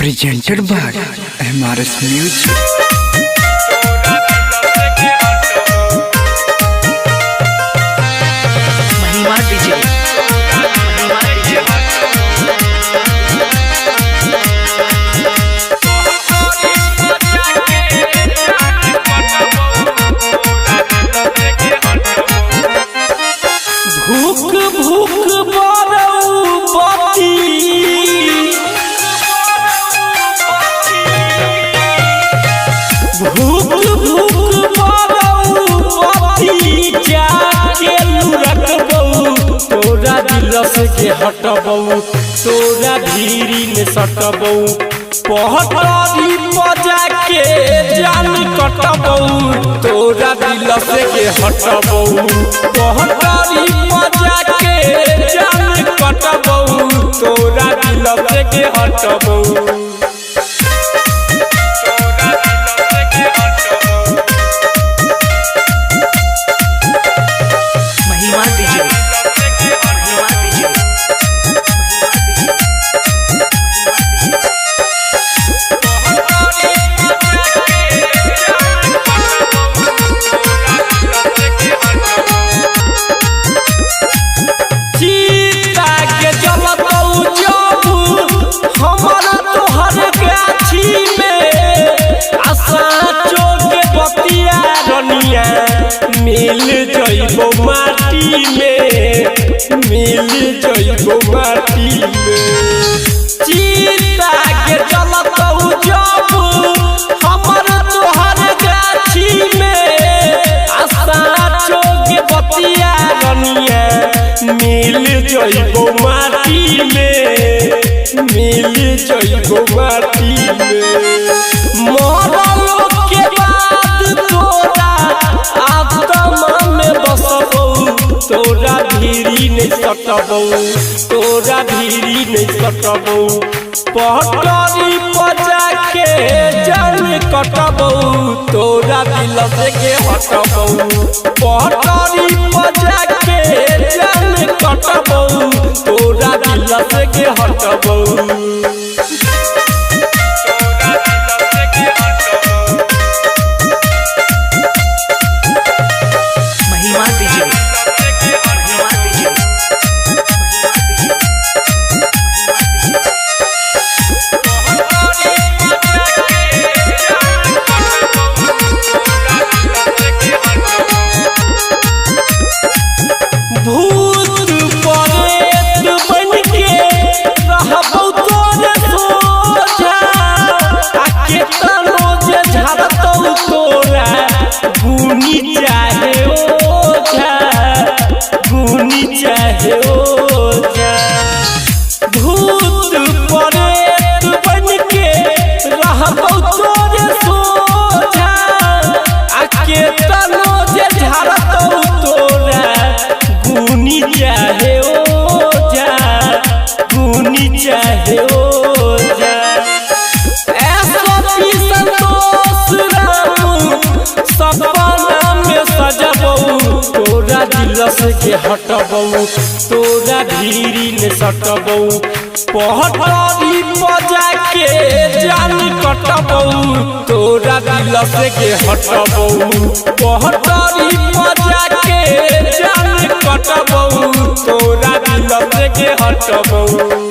presented by MRS Music. महिमा DJ भूख भूख बरऊ बती भूख भूख बरऊ बती जाके लुरकबऊ तोरा दिल से हटबऊ तोरा भीरी में सटबऊ पहटरी बजा के जान कटबऊ तोरा दिल से हटबऊ पहटरी बजा के जान कटबऊ तोरा दिल से हटबऊ। महिमा डीजे महिमा डीजे चीता के जलतऊ जबू हमारा तोहर गाछी में आशा चोके बतिया रनिया मिल जइबो माटी में मिल जइबो माटी में चीता के जलतऊ जबू हमारा तोहर गाछी में आशा चोके बतिया रनिया मिल जइबो माटी में मिल जइबो माटी में मरल के बाद तोरा आत्मा में बसबऊ तोरा भीरी नहीं सटबऊ तोरा भीरी नहीं सटबऊ पहटरी बजा के जान कटबऊ तोरा दिल से हटबऊ पहटरी बजा के जान कटबऊ तोरा दिल से हटबऊ। महिमा डीजे महिमा डीजे भूत परेत बनके रहबौ तोरे सोझा आके तनो जे झरतौ तोरा गुनी चाहे ओझा गुनी चाहे ओझा भूत परेत बनके रहबौ तोरे सोझा आके तनो जे झरतौ तोरा गुनी चाहे ओझा गुनी चाहे ओझा ऐसा भी संतोष राम सपना में सजबऊ तोरा दिल से हटबऊ तोरा भीरी में सटबऊ पहटरी बजा के जान कटबऊ तोरा दिल से हटबऊ पहटरी बजा के जान कटबऊ तोरा दिल से हटबऊ।